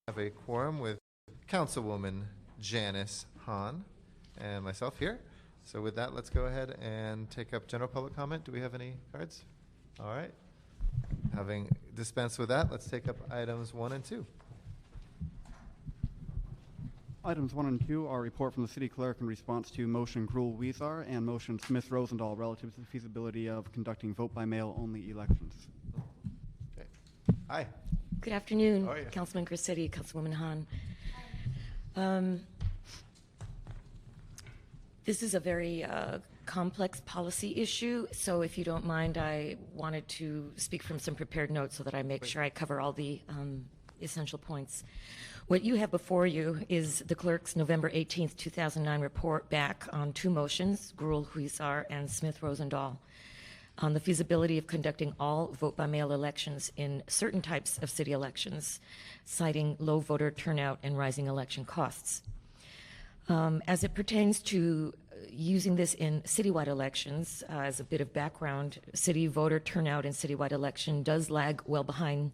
Have a quorum with Councilwoman Janice Hahn and myself here. So with that, let's go ahead and take up general public comment. Do we have any cards? All right. Having dispensed with that, let's take up items 1 and 2. Items 1 and 2 are a report from the City Clerk in response to motion Gruhl-Huizar and motion Smith-Rosendahl relative to the feasibility of conducting vote-by-mail only elections. Okay. Hi. Good afternoon, How are you? Councilman Garcetti, Councilwoman Hahn. This is a very complex policy issue, so if you don't mind, I wanted to speak from some prepared notes so that I make sure I cover all the essential points. What you have before you is the clerk's November 18th, 2009 report back on 2 motions, Gruhl-Huizar and Smith-Rosendahl, on the feasibility of conducting all vote-by-mail elections in certain types of city elections, citing low voter turnout and rising election costs. As it pertains to using this in citywide elections, as a bit of background, city voter turnout in citywide election does lag well behind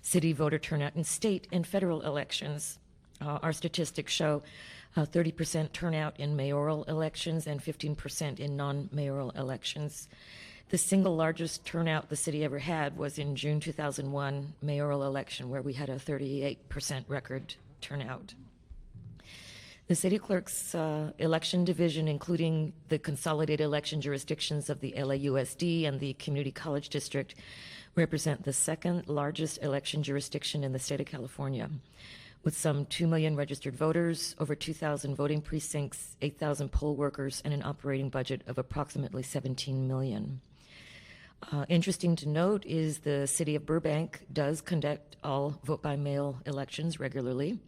city voter turnout in state and federal elections. Our statistics show 30% turnout in mayoral elections and 15% in non-mayoral elections. The single largest turnout the city ever had was in June 2001 mayoral election, where we had a 38% record turnout. The city clerk's election division, including the consolidated election jurisdictions of the LAUSD and the Community College District, represent the second largest election jurisdiction in the state of California, with some 2 million registered voters, over 2,000 voting precincts, 8,000 poll workers, and an operating budget of approximately $17 million. Interesting to note is the city of Burbank does conduct all vote-by-mail elections regularly.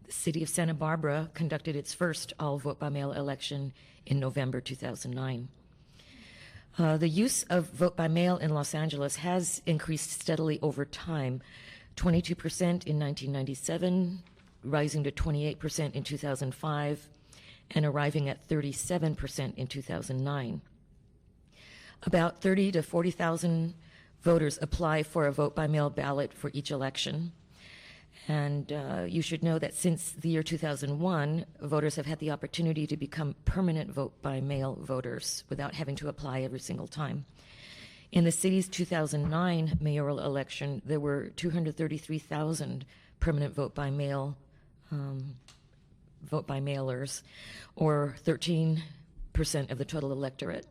The city of Santa Barbara conducted its first all vote-by-mail election in November 2009. The use of vote-by-mail in Los Angeles has increased steadily over time, 22% in 1997, rising to 28% in 2005, and arriving at 37% in 2009. About 30 to 40,000 voters apply for a vote-by-mail ballot for each election. And you should know that since the year 2001, voters have had the opportunity to become permanent vote-by-mail voters without having to apply every single time. In the city's 2009 mayoral election, there were 233,000 permanent vote-by-mailers, or 13% of the total electorate.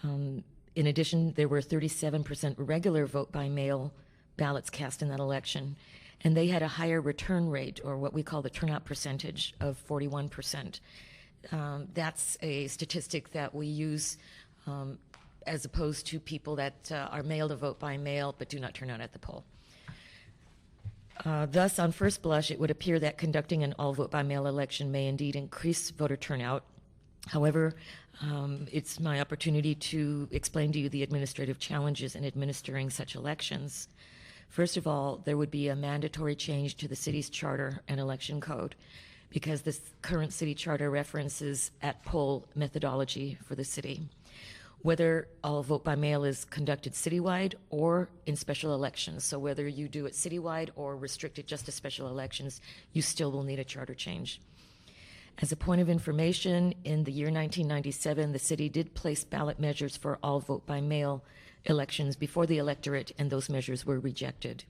In addition, there were 37% regular vote-by-mail ballots cast in that election, and they had a higher return rate, or what we call the turnout percentage, of 41%. That's a statistic that we use as opposed to people that are mailed a vote by mail but do not turn out at the poll. Thus, on first blush, it would appear that conducting an all vote by mail election may indeed increase voter turnout. However, it's my opportunity to explain to you the administrative challenges in administering such elections. First of all, there would be a mandatory change to the city's charter and election code, because this current city charter references at-poll methodology for the city. Whether all vote by mail is conducted citywide or in special elections, so whether you do it citywide or restrict it just to special elections, you still will need a charter change. As a point of information, in the year 1997, the city did place ballot measures for all vote by mail elections before the electorate, and those measures were rejected.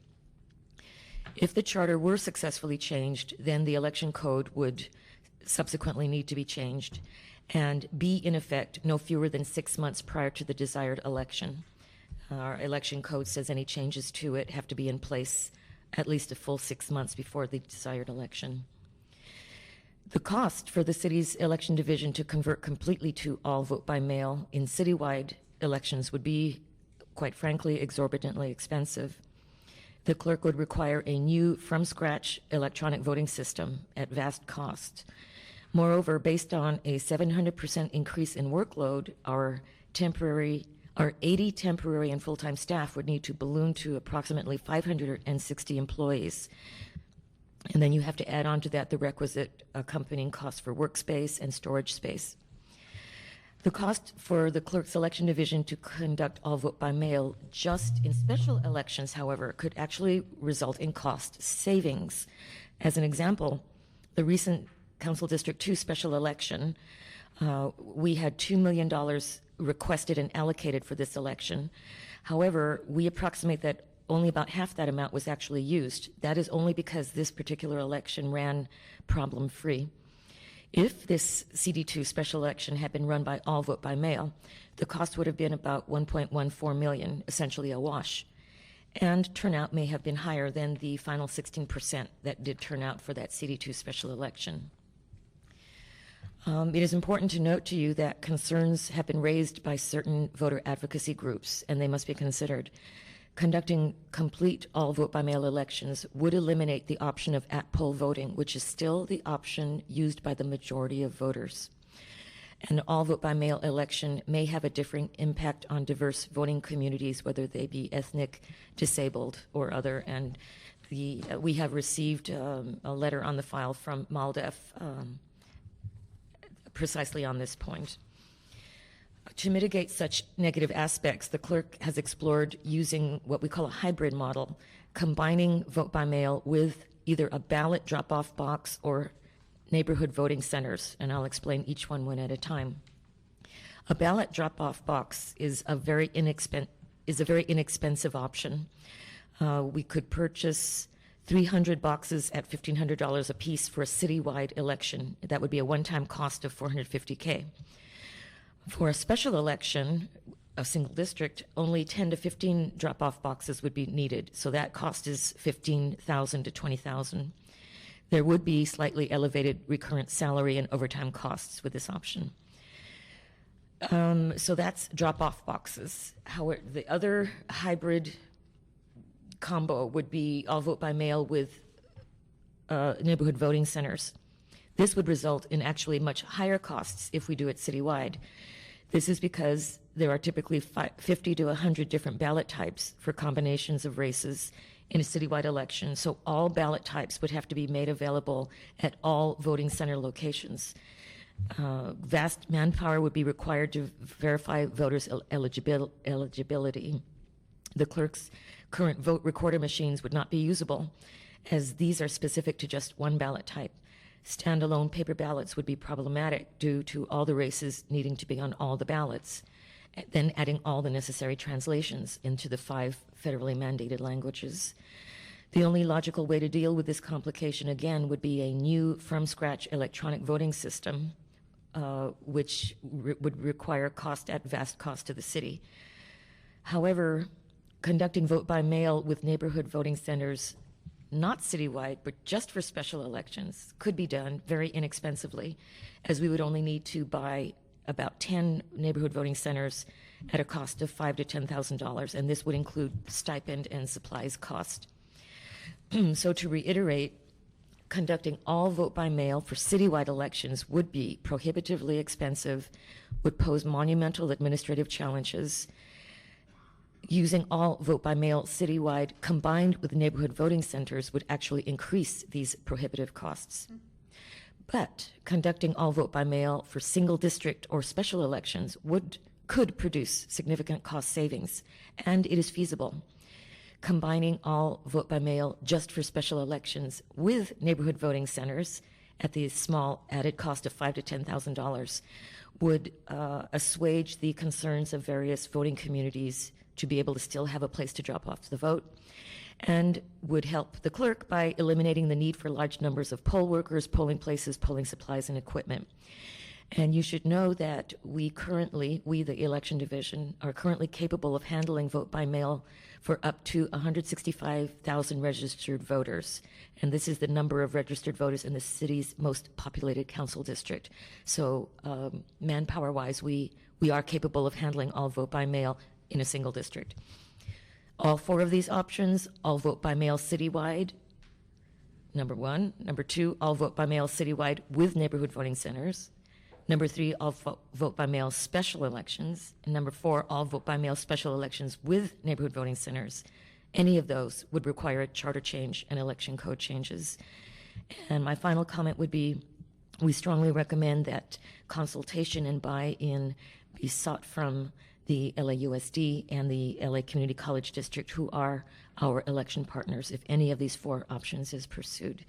If the charter were successfully changed, then the election code would subsequently need to be changed and be in effect no fewer than 6 months prior to the desired election. Our election code says any changes to it have to be in place at least a full 6 months before the desired election. The cost for the city's election division to convert completely to all vote by mail in citywide elections would be, quite frankly, exorbitantly expensive. The clerk would require a new from-scratch electronic voting system at vast cost. Moreover, based on a 700% increase in workload, our 80 temporary and full-time staff would need to balloon to approximately 560 employees. And then you have to add on to that the requisite accompanying cost for workspace and storage space. The cost for the clerk's election division to conduct all vote by mail just in special elections, however, could actually result in cost savings. As an example, the recent Council District 2 special election, we had $2 million requested and allocated for this election. However, we approximate that only about half that amount was actually used. That is only because this particular election ran problem-free. If this CD2 special election had been run by all vote by mail, the cost would have been about $1.14 million, essentially a wash. And turnout may have been higher than the final 16% that did turn out for that CD2 special election. It is important to note to you that concerns have been raised by certain voter advocacy groups, and they must be considered. Conducting complete all vote by mail elections would eliminate the option of at-poll voting, which is still the option used by the majority of voters. An all vote by mail election may have a differing impact on diverse voting communities, whether they be ethnic, disabled, or other. And we have received a letter on the file from MALDEF precisely on this point. To mitigate such negative aspects, the clerk has explored using what we call a hybrid model, combining vote by mail with either a ballot drop-off box or neighborhood voting centers, and I'll explain each one at a time. A ballot drop-off box is a very inexpensive option. We could purchase 300 boxes at $1,500 a piece for a citywide election. That would be a one-time cost of $450K. For a special election, a single district, only 10 to 15 drop-off boxes would be needed, so that cost is $15,000 to $20,000. There would be slightly elevated recurrent salary and overtime costs with this option. So that's drop-off boxes. However, the other hybrid combo would be all vote by mail with neighborhood voting centers. This would result in actually much higher costs if we do it citywide. This is because there are typically 50 to 100 different ballot types for combinations of races in a citywide election, so all ballot types would have to be made available at all voting center locations. Vast manpower would be required to verify voters' eligibility. The clerk's current vote recorder machines would not be usable, as these are specific to just one ballot type. Standalone paper ballots would be problematic due to all the races needing to be on all the ballots, then adding all the necessary translations into the 5 federally mandated languages. The only logical way to deal with this complication, again, would be a new from-scratch electronic voting system, which would require vast cost to the city. However, conducting vote by mail with neighborhood voting centers, not citywide, but just for special elections, could be done very inexpensively, as we would only need to buy about 10 neighborhood voting centers at a cost of $5,000 to $10,000, and this would include stipend and supplies cost. So to reiterate, conducting all vote by mail for citywide elections would be prohibitively expensive, would pose monumental administrative challenges. Using all vote by mail citywide combined with neighborhood voting centers would actually increase these prohibitive costs. But conducting all vote by mail for single district or special elections could produce significant cost savings, and it is feasible. Combining all vote by mail just for special elections with neighborhood voting centers at the small added cost of $5,000 to $10,000 would assuage the concerns of various voting communities to be able to still have a place to drop off the vote, and would help the clerk by eliminating the need for large numbers of poll workers, polling places, polling supplies, and equipment. And you should know that we, the election division, are currently capable of handling vote by mail for up to 165,000 registered voters. And this is the number of registered voters in the city's most populated council district. So manpower-wise, we are capable of handling all vote by mail in a single district. All 4 of these options, all vote by mail citywide, number 1. Number 2, all vote by mail citywide with neighborhood voting centers. Number 3, all vote by mail special elections. And number 4, all vote by mail special elections with neighborhood voting centers. Any of those would require a charter change and election code changes. And my final comment would be, We strongly recommend that consultation and buy-in be sought from the LAUSD and the LA Community College District, who are our election partners, if any of these 4 options is pursued.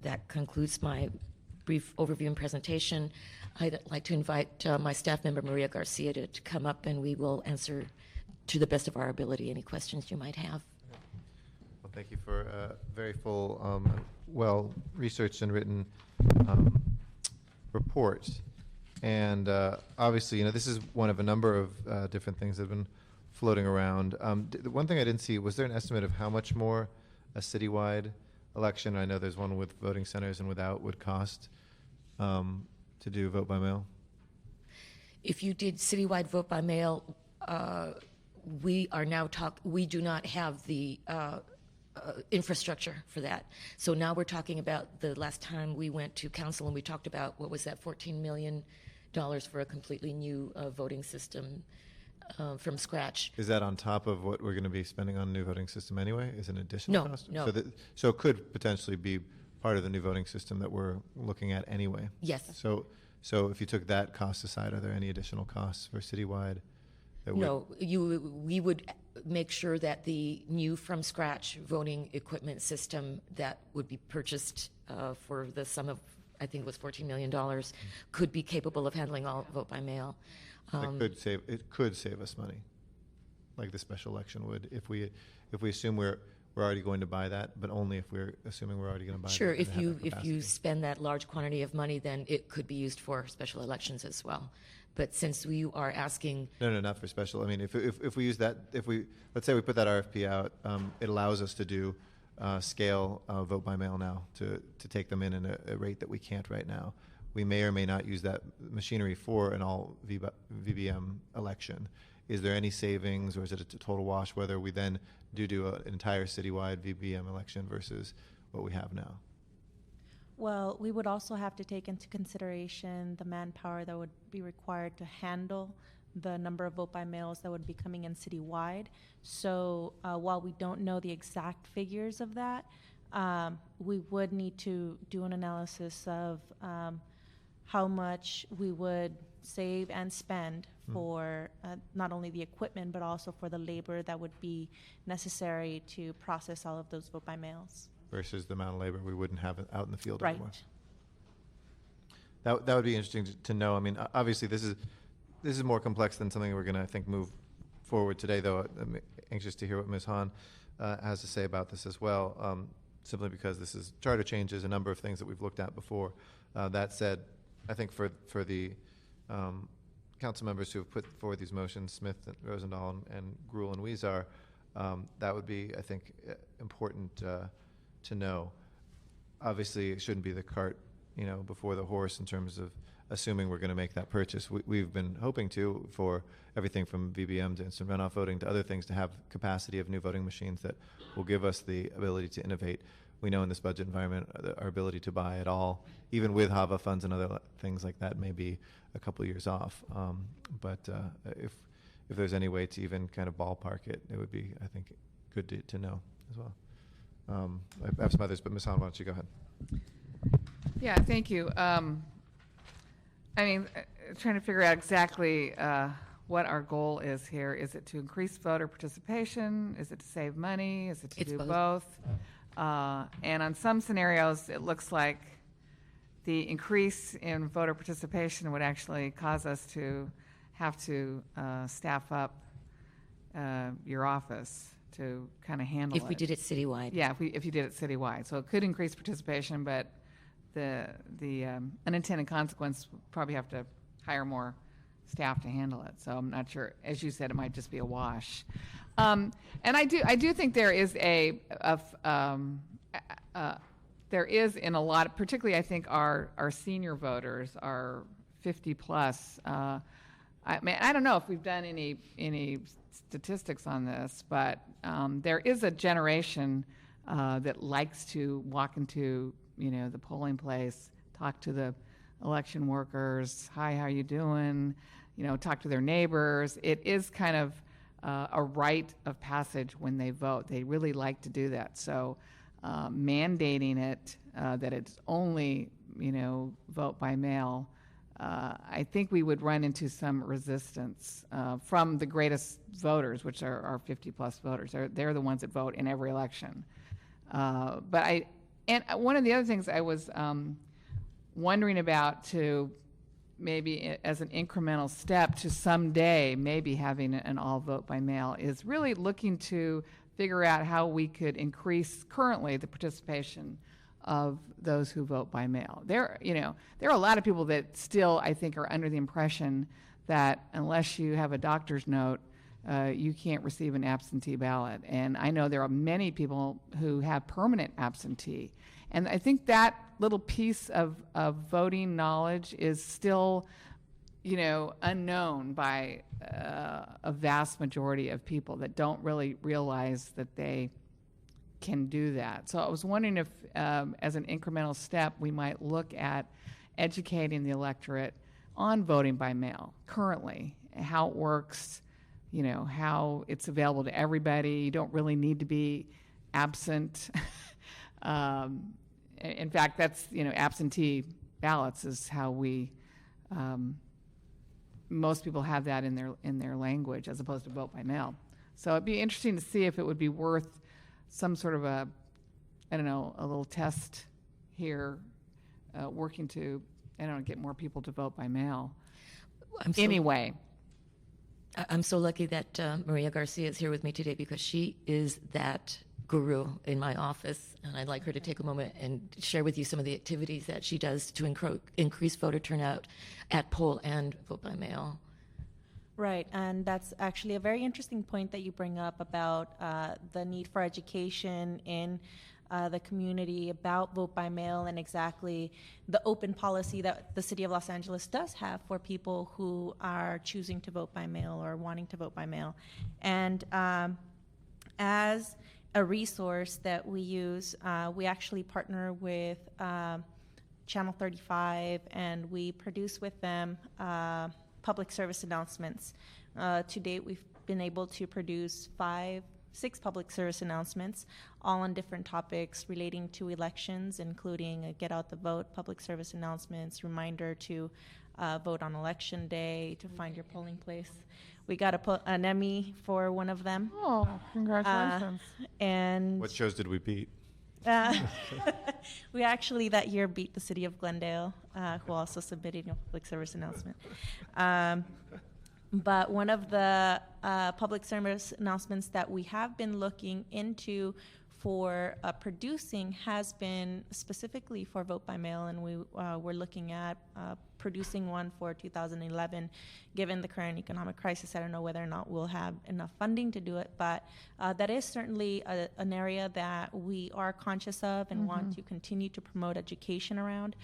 That concludes my brief overview and presentation. I'd like to invite my staff member, Maria Garcia, to come up, and we will answer to the best of our ability any questions you might have. Well, thank you for a very full, well-researched and written report. And obviously, this is one of a number of different things that have been floating around. The one thing I didn't see, was there an estimate of how much more a citywide election, I know there's one with voting centers and without, would cost to do vote by mail? If you did citywide vote by mail, we do not have the infrastructure for that. So now we're talking about the last time we went to council and we talked about, what was that, $14 million for a completely new voting system from scratch. Is that on top of what we're going to be spending on a new voting system anyway? Is it an additional cost? No. So it could potentially be part of the new voting system that we're looking at anyway? Yes. So if you took that cost aside, are there any additional costs for citywide? No, we would make sure that the new from scratch voting equipment system that would be purchased for the sum of, I think it was $14 million, could be capable of handling all vote by mail. It could save us money, like the special election would, if we assume we're already going to buy that, but only if we're assuming we're already going to buy Sure, that. if you spend that large quantity of money, then it could be used for special elections as well. But since we are asking, No, not for special. I mean, if we use that, let's say we put that RFP out, it allows us to do scale vote by mail now to take them in a rate that we can't right now. We may or may not use that machinery for an all VBM election. Is there any savings, or is it a total wash whether we then do an entire citywide VBM election versus what we have now? Well, we would also have to take into consideration the manpower that would be required to handle the number of vote by mails that would be coming in citywide. So while we don't know the exact figures of that, we would need to do an analysis of how much we would save and spend for not only the equipment, but also for the labor that would be necessary to process all of those vote by mails. Versus the amount of labor we wouldn't have out in the field Right. anymore. That would be interesting to know. I mean, obviously this is more complex than something we're going to, I think, move forward today, though. I'm anxious to hear what Ms. Hahn has to say about this as well, simply because this is charter changes, a number of things that we've looked at before. That said, I think for the council members who have put forward these motions, Smith, and Rosendahl, and Gruhl, and Weezer, that would be, I think, important to know. Obviously, it shouldn't be the cart, before the horse in terms of assuming we're going to make that purchase. We've been hoping to, for everything from VBM to instant runoff voting to other things, to have capacity of new voting machines that will give us the ability to innovate. We know in this budget environment, our ability to buy it all, even with HAVA funds and other things like that, may be a couple of years off. But if there's any way to even kind of ballpark it, it would be, I think, good to know as well. I have some others, but Ms. Hahn, why don't you go ahead? Yeah, thank you. Trying to figure out exactly what our goal is here. Is it to increase voter participation? Is it to save money? Is it to do both? And on some scenarios, it looks like the increase in voter participation would actually cause us to have to staff up your office to kind of handle it. if we did it citywide. Yeah, if you did it citywide. So it could increase participation, but the unintended consequence would probably have to hire more staff to handle it. So I'm not sure. As you said, it might just be a wash. And I do think there is there is in a lot, particularly I think our senior voters are 50 plus. I don't know if we've done any statistics on this, but there is a generation that likes to walk into the polling place, talk to the election workers. Hi, how you doing? Talk to their neighbors. It is kind of a rite of passage when they vote. They really like to do that. So mandating it that it's only vote by mail, I think we would run into some resistance from the greatest voters, which are our 50-plus voters. They're the ones that vote in every election. But one of the other things I was wondering about, to maybe as an incremental step to someday maybe having an all vote by mail, is really looking to figure out how we could increase currently the participation of those who vote by mail. There are a lot of people that still, I think, are under the impression that unless you have a doctor's note, you can't receive an absentee ballot. And I know there are many people who have permanent absentee. And I think that little piece of voting knowledge is still, unknown by a vast majority of people that don't really realize that they can do that. So I was wondering if, as an incremental step, we might look at educating the electorate on voting by mail currently, how it works, how it's available to everybody. You don't really need to be absent. In fact, that's, absentee ballots is how we, most people have that in their language as opposed to vote by mail. So it'd be interesting to see if it would be worth some sort of a little test here, working to, get more people to vote by mail. Anyway. I'm so lucky that Maria Garcia is here with me today, because she is that guru in my office, and I'd like her to take a moment and share with you some of the activities that she does to increase voter turnout at poll and vote by mail. Right, and that's actually a very interesting point that you bring up about the need for education in the community about vote by mail, and exactly the open policy that the city of Los Angeles does have for people who are choosing to vote by mail or wanting to vote by mail. And as a resource that we use, we actually partner with Channel 35, and we produce with them public service announcements. To date, we've been able to produce 6 public service announcements, all on different topics relating to elections, including a get out the vote public service announcements, reminder to vote on election day, to find your polling place. We got an Emmy for one of them. Oh, congratulations. And What shows did we beat? we actually that year beat the city of Glendale, who also submitted a public service announcement. But one of the public service announcements that we have been looking into for producing has been specifically for vote by mail, and we're looking at producing one for 2011. Given the current economic crisis, I don't know whether or not we'll have enough funding to do it, but that is certainly an area that we are conscious of and want to continue to promote education around.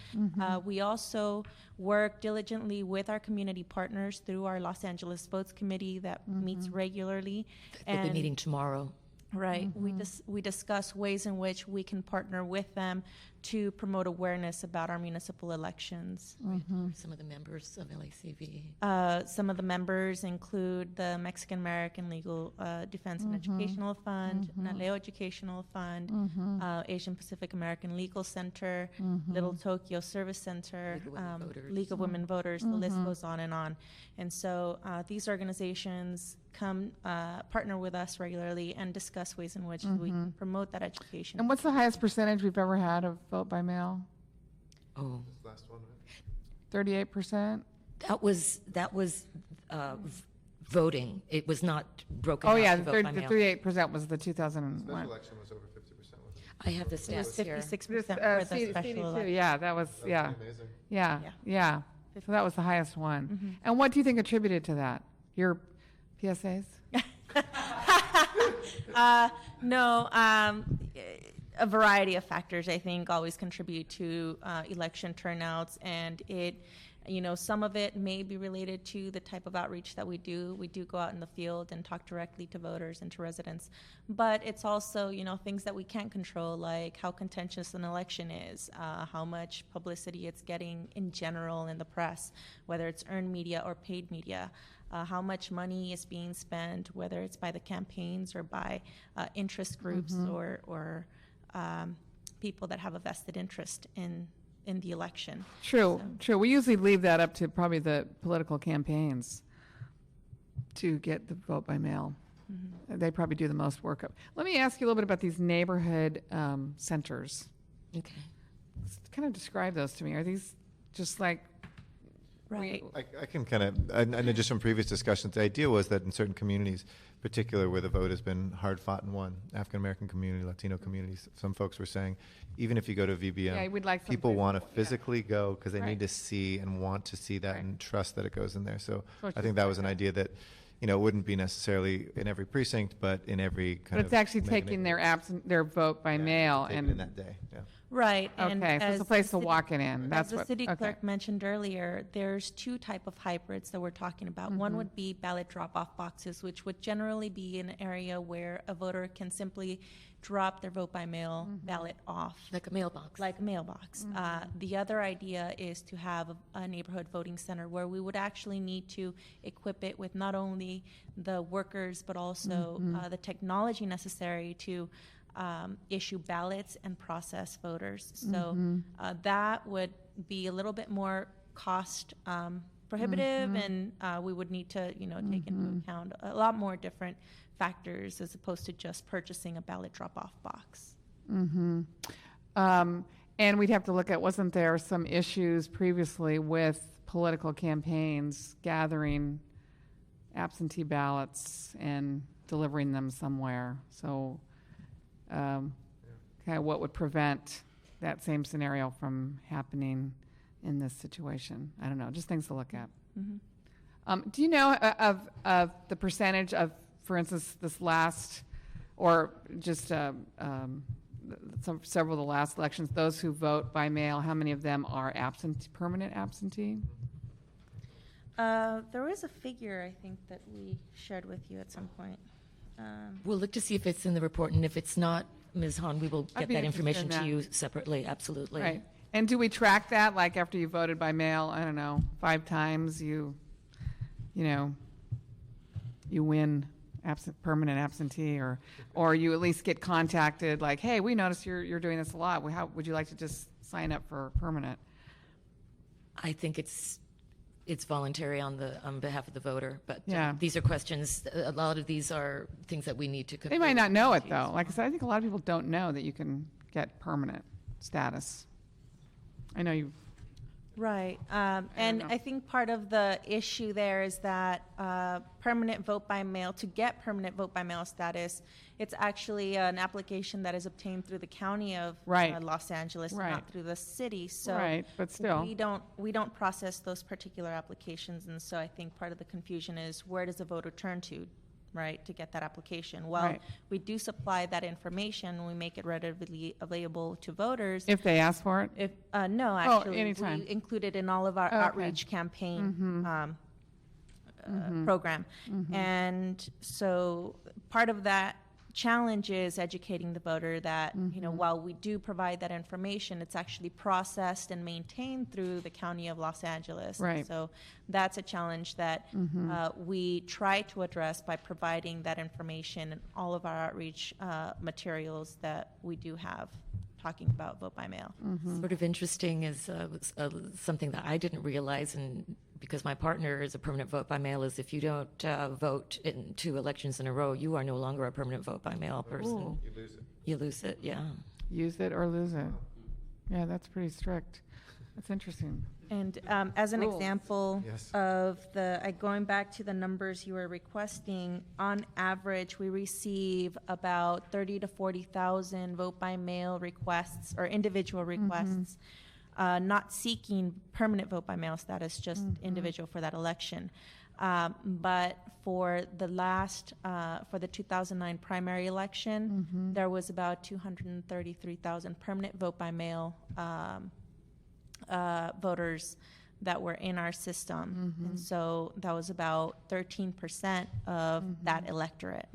We also work diligently with our community partners through our Los Angeles Votes Committee that meets regularly. They'll be meeting tomorrow. Right. We discuss ways in which we can partner with them to promote awareness about our municipal elections. Some of the members of LACV. Some of the members include the Mexican American Legal Defense and Educational Fund, Naleo Educational Fund, Asian Pacific American Legal Center, Little Tokyo Service Center, League of Women Voters. The list goes on and on. And so these organizations come partner with us regularly and discuss ways in which we can promote that education. And what's the highest percentage we've ever had of vote by mail? Oh, Last one, right? 38%? that was voting. It was not broken Oh, out yeah, to the vote by mail. 38% was the 2001. Special election was over 50%, wasn't it? I have the It was stats here. 56% This, for the CD2, special election. yeah, that was, That would yeah, be amazing. yeah, Yeah. yeah. So that was the highest one. And what do you think attributed to that? Your PSAs? No, a variety of factors, I think, always contribute to election turnouts, and some of it may be related to the type of outreach that we do. We do go out in the field and talk directly to voters and to residents, but it's also, things that we can't control, like how contentious an election is, how much publicity it's getting in general in the press, whether it's earned media or paid media. How much money is being spent, whether it's by the campaigns or by interest groups or people that have a vested interest in in the election. True, So- true. We usually leave that up to probably the political campaigns to get the vote by mail. They probably do the most work. Let me ask you a little bit about these neighborhood centers. Okay. Kind of describe those to me. Are these just like Right. I can kind of, I know just from previous discussions, the idea was that in certain communities, particular where the vote has been hard fought and won, African-American community, Latino communities, some folks were saying, even if you go to VBM, Yeah, we'd like some people want to physical, yeah. physically go because they Right. need to see and want to see that Right. and trust that it goes in there. So So it's I think just that like was an that. idea that, wouldn't be necessarily in every precinct, but in every kind But of. it's actually mega taking their neighborhood. their vote by Yeah, mail take it and in that day, yeah. Right. And okay, so it's as a place the to walk it in. That's as the what. city okay. clerk mentioned earlier, there's two type of hybrids that we're talking about. One would be ballot drop-off boxes, which would generally be an area where a voter can simply drop their vote by mail ballot off, Like a mailbox. like a mailbox. The other idea is to have a neighborhood voting center where we would actually need to equip it with not only the workers, but also the technology necessary to issue ballots and process voters. So that would be a little bit more cost prohibitive, and we would need to, take into account a lot more different factors as opposed to just purchasing a ballot drop-off box. And we'd have to look at, wasn't there some issues previously with political campaigns gathering absentee ballots and delivering them somewhere? So kind of what would prevent that same scenario from happening in this situation? I don't know, just things to look at. Do you know of the percentage of, for instance, this last, or just several of the last elections, those who vote by mail, how many of them are permanent absentee? There was a figure, I think, that we shared with you at some point. We'll look to see if it's in the report, and if it's not, Ms. Hahn, we will I'd get be that interested in information to that. you separately, absolutely. Right. And do we track that, like after you voted by mail, I don't know, 5 times, you win permanent absentee, or you at least get contacted like, hey, we noticed you're doing this a lot. How would you like to just sign up for permanent? I think it's voluntary on behalf of the voter, but Yeah. these are questions, a lot of these are things that we need to. They might not know it, though. Like I said, I think a lot of people don't know that you can get permanent status. I know you. Right. know. And I think part of the issue there is that permanent vote by mail, to get permanent vote by mail status, it's actually an application that is obtained through the county of Right. Los Angeles, Right. not through the city. So Right, but still. we don't process those particular applications, and so I think part of the confusion is where does the voter turn to, right, to get that application? Well, Right. we do supply that information. We make it readily available to voters. If they ask for it? If no, actually, anytime. we include it in all of our Oh, okay. outreach campaign program, and so part of that challenge is educating the voter that while we do provide that information, it's actually processed and maintained through the County of Los Angeles. Right. So that's a challenge that we try to address by providing that information in all of our outreach materials that we do have talking about vote by mail. Sort of interesting is something that I didn't realize, and because my partner is a permanent vote by mail, is if you don't vote in 2 elections in a row, you are no longer a permanent vote by mail person. Ooh. You lose it. You lose it, yeah. Use it or lose it. Yeah, that's pretty strict. That's interesting. And as an Rules. example Yes. of going back to the numbers you were requesting, on average, we receive about 30 to 40,000 vote by mail requests or individual requests, not seeking permanent vote by mail status, just individual for that election. But for the for the 2009 primary election, there was about 233,000 permanent vote by mail voters that were in our system. And so that was about 13% of that electorate.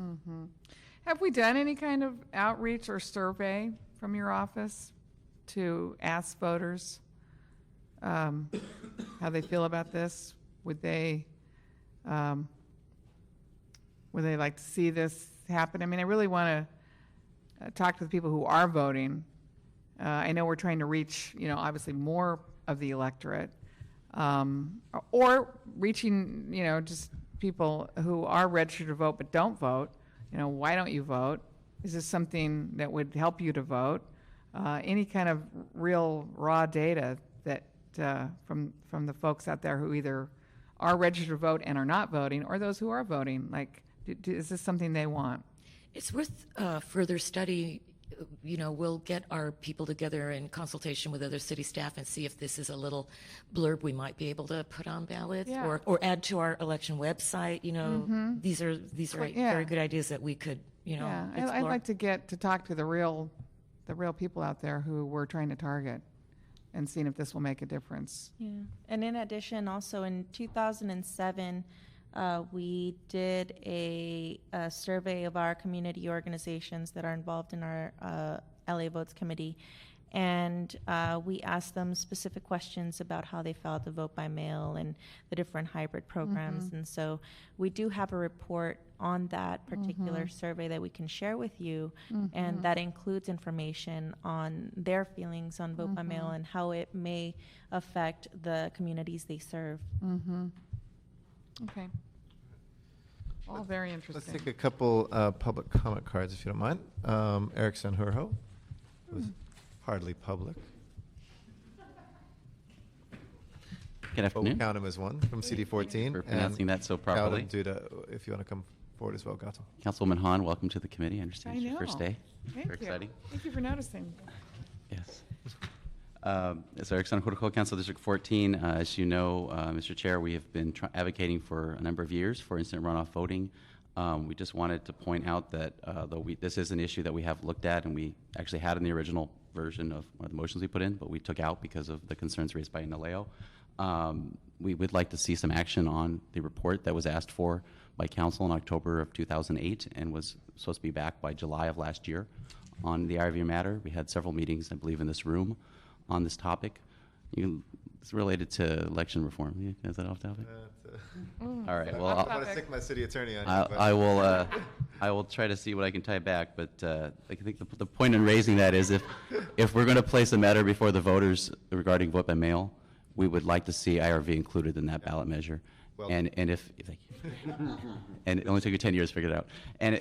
Have we done any kind of outreach or survey from your office to ask voters how they feel about this? Would they like to see this happen? I mean, I really want to talk to the people who are voting I know we're trying to reach, obviously more of the electorate, or reaching, just people who are registered to vote but don't vote. Why don't you vote? Is this something that would help you to vote? Any kind of real raw data that from the folks out there who either are registered to vote and are not voting, or those who are voting. Like, is this something they want? It's worth further study. We'll get our people together in consultation with other city staff and see if this is a little blurb we might be able to put on ballots Yeah. or add to our election website. These are Yeah. very good ideas that we could, Yeah, I'd explore. like to talk to the real people out there who we're trying to target, and seeing if this will make a difference. Yeah, and in addition, also in 2007, we did a survey of our community organizations that are involved in our LA Votes Committee, and we asked them specific questions about how they felt the vote by mail and the different hybrid programs. And so we do have a report on that particular survey that we can share with you, and that includes information on their feelings on vote by mail and how it may affect the communities they serve. Okay. All very Let's interesting. take a couple public comment cards, if you don't mind. Eric Sanjurjo, who's hardly public. Good But we'll afternoon. count him as one from CD14. For pronouncing that so Count properly. him if you want to come forward as well, Gato. Councilwoman Hahn, welcome to the committee. I understand I it's your first know. day. Thank Very you. exciting. Thank you for noticing. Yes. It's Eric Sanjurjo, Council District 14. As you know, Mr. Chair, we have been advocating for a number of years for instant runoff voting. We just wanted to point out that though this is an issue that we have looked at, and we actually had in the original version of one of the motions we put in, but we took out because of the concerns raised by Naleo. We would like to see some action on the report that was asked for by Council in October of 2008 and was supposed to be back by July of last year on the IRV matter. We had several meetings, I believe, in this room on this topic. It's related to election reform. Yeah, is that off topic? All right. Well, I I'll, want to stick my city attorney on you. but- I will try to see what I can tie back. But I think the point in raising that is if we're going to place a matter before the voters regarding vote by mail, we would like to see IRV included in that ballot measure. Well- And if thank you. And it only took you 10 years to figure it out. And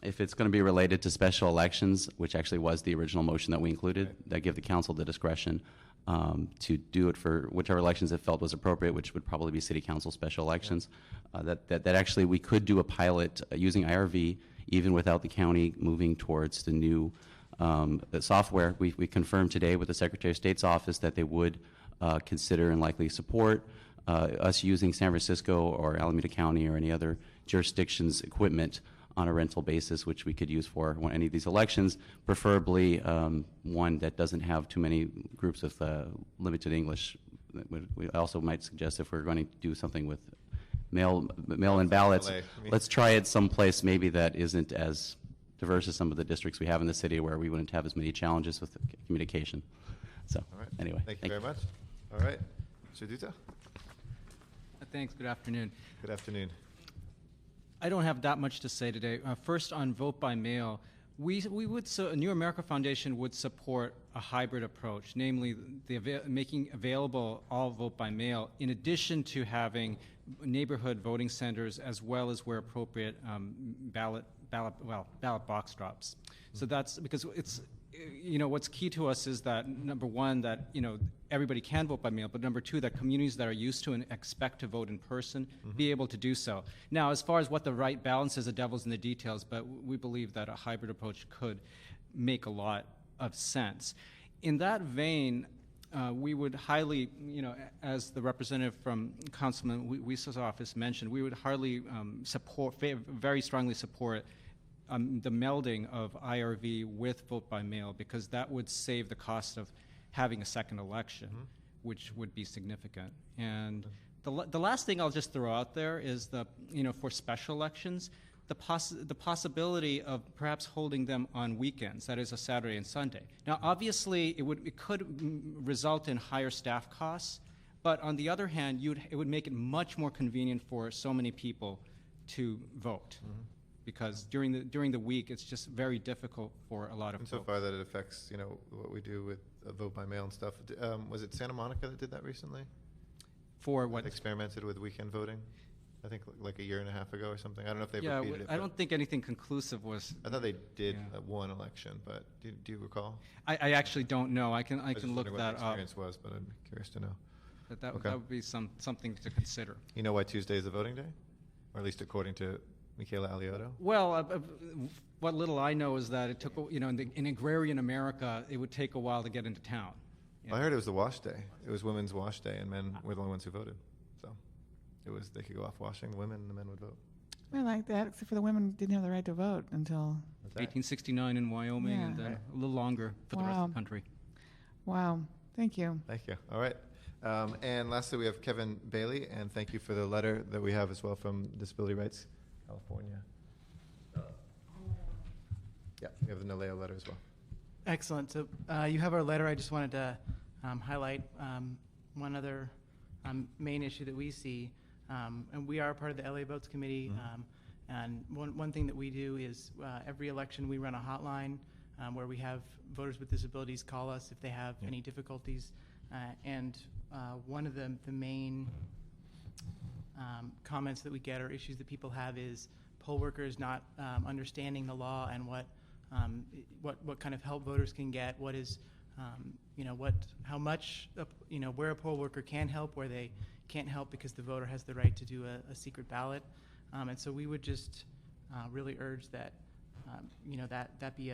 if it's going to be related to special elections, which actually was the original motion that we included, that give the council the discretion to do it for whichever elections it felt was appropriate, which would probably be city council special elections, that actually we could do a pilot using IRV even without the county moving towards the new software. We confirmed today with the Secretary of State's office that they would consider and likely support us using San Francisco or Alameda County or any other jurisdiction's equipment on a rental basis, which we could use for any of these elections, preferably one that doesn't have too many groups with limited English. We also might suggest if we're going to do something with mail-in ballots, delay. I mean- let's try it someplace maybe that isn't as diverse as some of the districts we have in the city where we wouldn't have as many challenges with communication. So All right. anyway, Thank you very much. All right. Mr. Duta, Thanks. Good afternoon. good afternoon. I don't have that much to say today. First, on vote by mail, New America Foundation would support a hybrid approach, namely making available all vote by mail, in addition to having neighborhood voting centers as well as, where appropriate, ballot box drops. So that's because it's. What's key to us is that, number one, that, everybody can vote by mail, but number two, that communities that are used to and expect to vote in person be able to do so. Now, as far as what the right balance is, the devil's in the details, but we believe that a hybrid approach could make a lot of sense. In that vein, we would highly, as the representative from Councilman Wiesel's office mentioned, we would highly very strongly support the melding of IRV with vote by mail, because that would save the cost of having a second election, which would be significant. And the last thing I'll just throw out there is for special elections, the possibility of perhaps holding them on weekends, that is a Saturday and Sunday. Now, obviously, it could result in higher staff costs, but on the other hand, it would make it much more convenient for so many people to vote. because during the week, it's just very difficult for a lot of And so folks. far that it affects, what we do with vote by mail and stuff. Was it Santa Monica that did that recently? For what? Experimented with weekend voting? I think like a year and a half ago or something. I don't know if they've Yeah, repeated it. I but don't think anything conclusive was. I thought they did Yeah. one election, but do you recall? I actually don't know. I can was just look wondering that what the up. experience was, but I'm curious to know. But that Okay. that would be something to consider. You know why Tuesday is a voting day? Or at least according to Michaela Aliotto? Well, what little I know is that it took, in agrarian America, it would take a while to get into town. Well, I heard it was the wash day. It was women's wash day, and men were the only ones who voted. So they could go off washing, the women, and the men would vote. I like that, except for the women didn't have the right to vote until, What's that? 1869 in Wyoming, and Yeah. then a little longer for the rest Wow. of the country. wow, thank you. Thank you. All right. And lastly, we have Kevin Bailey, and thank you for the letter that we have as well from Disability Rights California. Yeah, we have the NALEO letter as well. Excellent. So you have our letter. I just wanted to highlight one other main issue that we see. And we are part of the LA Votes Committee. And one thing that we do is every election we run a hotline where we have voters with disabilities call us if they have any difficulties. And one of the main comments that we get or issues that people have is poll workers not understanding the law and what kind of help voters can get, what is, how much, where a poll worker can help, where they can't help because the voter has the right to do a secret ballot. And so we would just really urge that, that be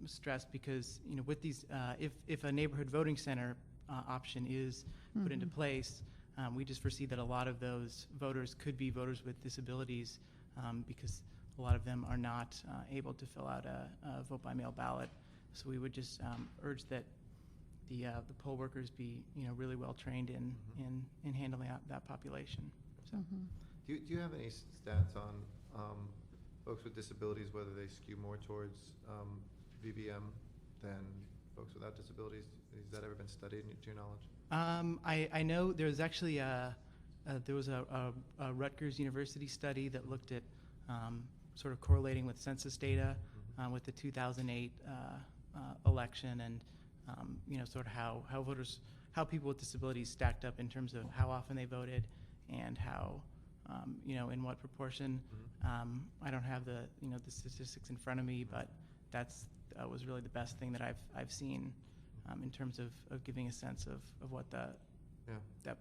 stressed because, with these, if a neighborhood voting center option is put into place, we just foresee that a lot of those voters could be voters with disabilities because a lot of them are not able to fill out a vote-by-mail ballot. So we would just urge that the poll workers be, really well trained in handling that population. So. Do you have any stats on folks with disabilities, whether they skew more towards VBM than folks without disabilities? Has that ever been studied, to your knowledge? I know there's actually there was a Rutgers University study that looked at sort of correlating with census data with the 2008 election and sort of how people with disabilities stacked up in terms of how often they voted and how in what proportion. I don't have the statistics in front of me, but that was really the best thing that I've seen in terms of giving a sense of what that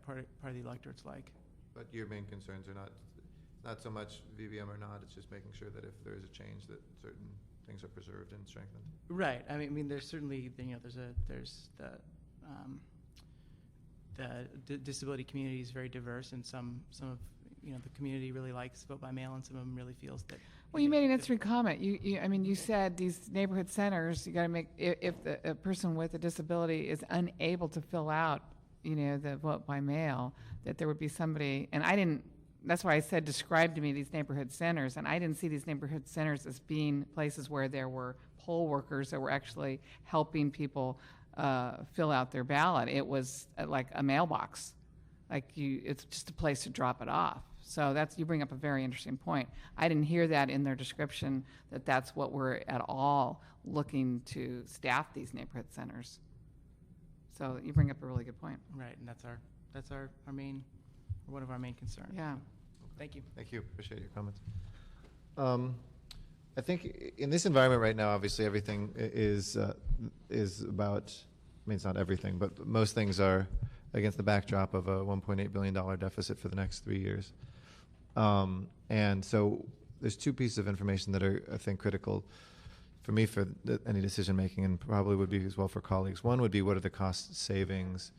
part of the electorate's like. But your main concerns are not so much VBM or not, it's just making sure that if there is a change that certain things are preserved and strengthened. Right. I mean there's certainly, there's the disability community is very diverse, and some of the community really likes vote by mail, and some of them really feels that. Well, you made an interesting comment. You said these neighborhood centers, you got to make, if a person with a disability is unable to fill out, the vote by mail, that there would be somebody, and that's why I said describe to me these neighborhood centers, and I didn't see these neighborhood centers as being places where there were poll workers that were actually helping people fill out their ballot. It was like a mailbox. It's just a place to drop it off. So you bring up a very interesting point. I didn't hear that in their description, that's what we're at all looking to staff these neighborhood centers. So you bring up a really good point. Right, and that's our main, or one of our main concerns. Yeah. Thank you. Thank you. Appreciate your comments. I think in this environment right now, obviously everything is about, I mean, it's not everything, but most things are against the backdrop of a $1.8 billion deficit for the next 3 years. And so there's two pieces of information that are, I think, critical for me for any decision making, and probably would be as well for colleagues. One would be, what are the cost savings?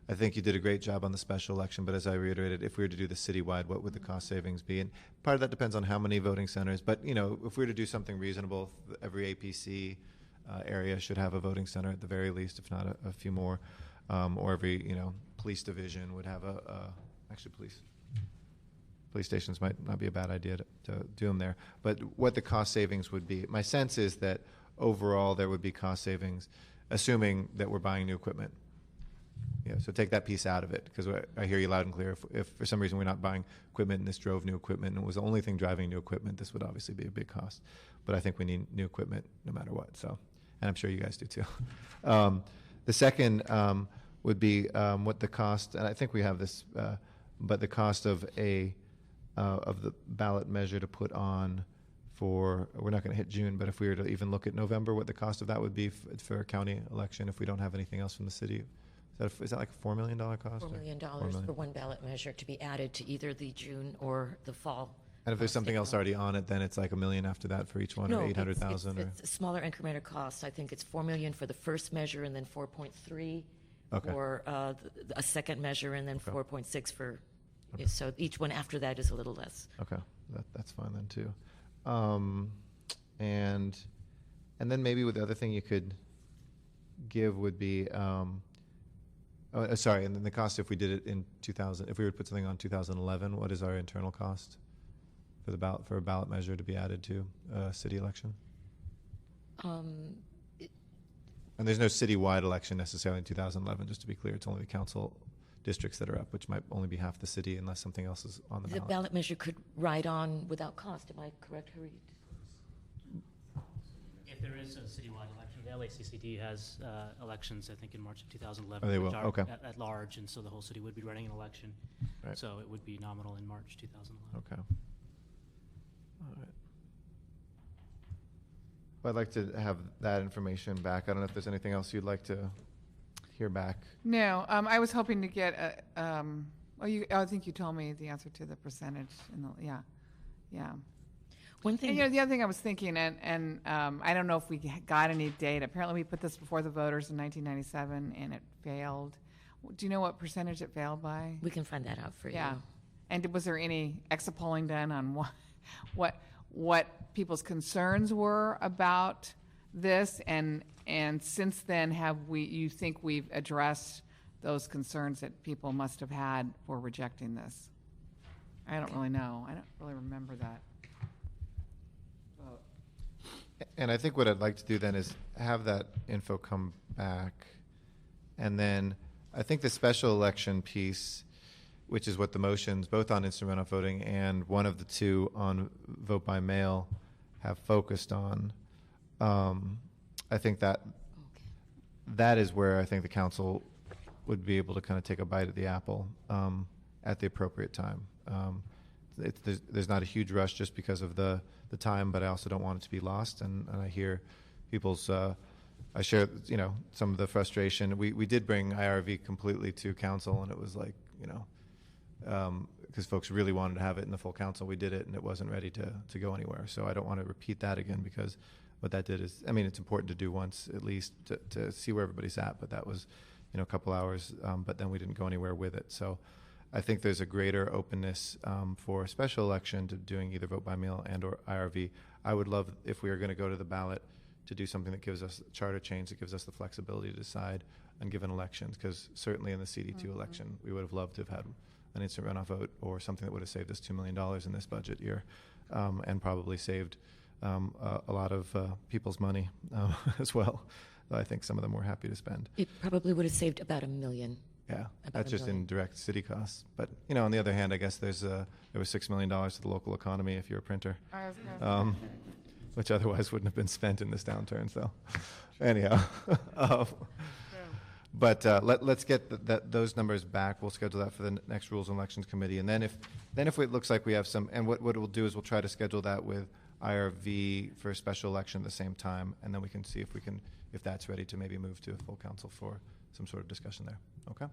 I think you did a great job on the special election, but as I reiterated, if we were to do the citywide, what would the cost savings be? And part of that depends on how many voting centers, but if we were to do something reasonable, every APC area should have a voting center at the very least, if not a few more, or every police division would have actually police stations might not be a bad idea to do them there. But what the cost savings would be, my sense is that overall there would be cost savings, assuming that we're buying new equipment, So take that piece out of it, because I hear you loud and clear. If for some reason we're not buying equipment and this drove new equipment and it was the only thing driving new equipment, this would obviously be a big cost. But I think we need new equipment no matter what. So, and I'm sure you guys do too. The second would be what the cost, and I think we have this, but the cost of the ballot measure to put on for, we're not going to hit June, but if we were to even look at November, what the cost of that would be for a county election if we don't have anything else from the city. Is that like a $4 million cost? $4 million $4 million for one ballot measure to be added to either the June or the fall. And if there's something state else ballot. already on it, then it's like $1 million after that for each one, No, or it's- 800,000, or It's a smaller incremental cost. I think it's $4 million for the first measure and then 4.3 Okay. for a second measure and then Okay. 4.6 for, so each one after that is a little less. okay, that's fine then too. And then maybe the other thing you could give would be, sorry, and then the cost if we did it in 2000, if we were to put something on 2011, what is our internal cost for a ballot measure to be added to a city election? And there's no citywide election necessarily in 2011, just to be clear. It's only the council districts that are up, which might only be half the city unless something else is on the The ballot. ballot measure could ride on without cost. Am I correct, Harit? If there is a citywide election, the LACCD has elections, I think, in March of 2011. Oh, they which will? are Okay. At large, and so the whole city would be running an election. Right. So it would be nominal in March 2011. Okay. All right. Well, I'd like to have that information back. I don't know if there's anything else you'd like to hear back. No, I was hoping to get I think you told me the answer to the percentage. Yeah. One And, thing. the other thing I was thinking, and I don't know if we got any data. Apparently, we put this before the voters in 1997, and it failed. Do you know what percentage it failed by? We can find that out for Yeah. you. And was there any exit polling done on what people's concerns were about this? And since then, you think we've addressed those concerns that people must have had for rejecting this? I don't really know. I don't really remember that. And I think what I'd like to do then is have that info come back. And then I think the special election piece, which is what the motions, both on instant runoff voting and one of the two on vote by mail, have focused on. I think that is where I think the council would be able to kind of take a bite at the apple at the appropriate time. There's not a huge rush just because of the time, but I also don't want it to be lost. And I hear people's, I share, some of the frustration. We did bring IRV completely to council, and it was like, because folks really wanted to have it in the full council. We did it, and it wasn't ready to go anywhere. So I don't want to repeat that again, because what that did is, it's important to do once at least to see where everybody's at, but that was, a couple hours, but then we didn't go anywhere with it. So I think there's a greater openness for a special election to doing either vote by mail and or IRV. I would love, if we are going to go to the ballot, to do something that gives us charter change, that gives us the flexibility to decide on given elections, because certainly in the CD2 election, we would have loved to have had an instant runoff vote or something that would have saved us $2 million in this budget year, and probably saved a lot of people's money as well. I think some of them were happy to spend. It probably would have saved about $1 million. Yeah, About that's $1 just million. in direct city costs. But on the other hand, I guess there was $6 million to the local economy if you're a printer, which otherwise wouldn't have been spent in this downturn. So, anyhow, but let's get those numbers back. We'll schedule that for the next Rules and Elections Committee, and then if it looks like we have some, and what we'll do is we'll try to schedule that with IRV for a special election at the same time, and then we can see if that's ready to maybe move to a full council for some sort of discussion there. Okay.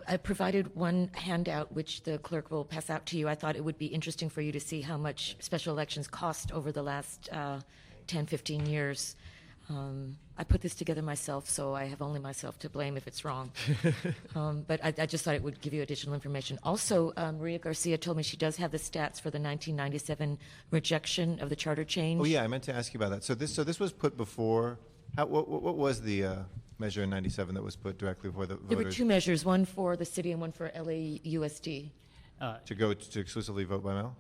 I provided one handout, which the clerk will pass out to you. I thought it would be interesting for you to see how much special elections cost over the last 10, 15 years. I put this together myself, so I have only myself to blame if it's wrong. But I just thought it would give you additional information. Also, Maria Garcia told me she does have the stats for the 1997 rejection of the charter change. Oh yeah, I meant to ask you about that. So this was put before. What was the measure in '97 that was put directly before the voters? There were two measures, one for the city and one for LAUSD. To go to exclusively vote by mail?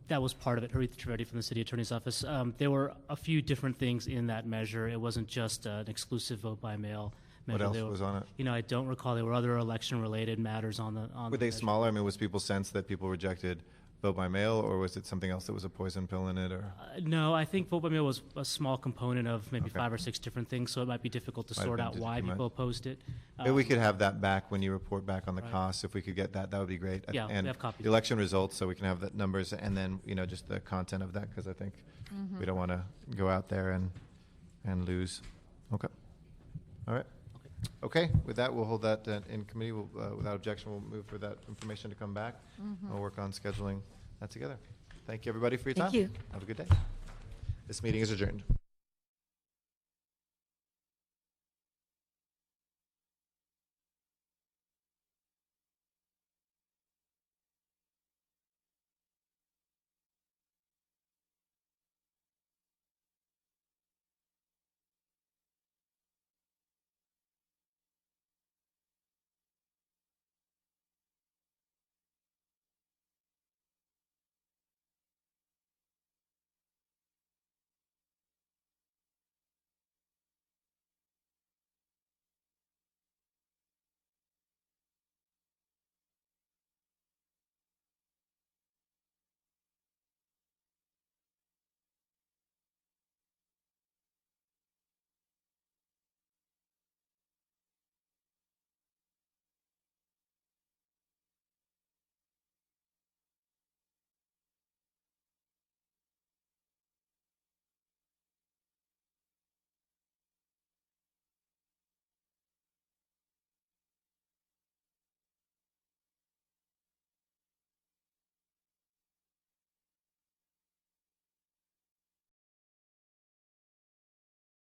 That was part of it. Harit Trivedi from the City Attorney's Office. There were a few different things in that measure. It wasn't just an exclusive vote by mail. measure. else There were- was on it? You know, I don't recall. There were other election-related matters on the. Were they smaller? I mean, was people's sense that people rejected vote by mail, or was it something else that was a poison pill in it? Or No, I think vote by mail was a small component of maybe Okay. 5 or 6 different things, so it might be difficult to Might have sort been out just why too much. people opposed it. maybe we could have that back when you report back on the Right. costs. If we could get that, that would be great. Yeah, we And have copies. the election results, so we can have the numbers, and then, you know, just the content of that, because I think we don't want to go out there and lose. Okay. All right. Okay, with that, we'll hold that in committee. We'll, without objection, we'll move for that information to come back. We'll work on scheduling that together. Thank you, everybody, for your time. Thank you. Have a good day. This meeting is adjourned.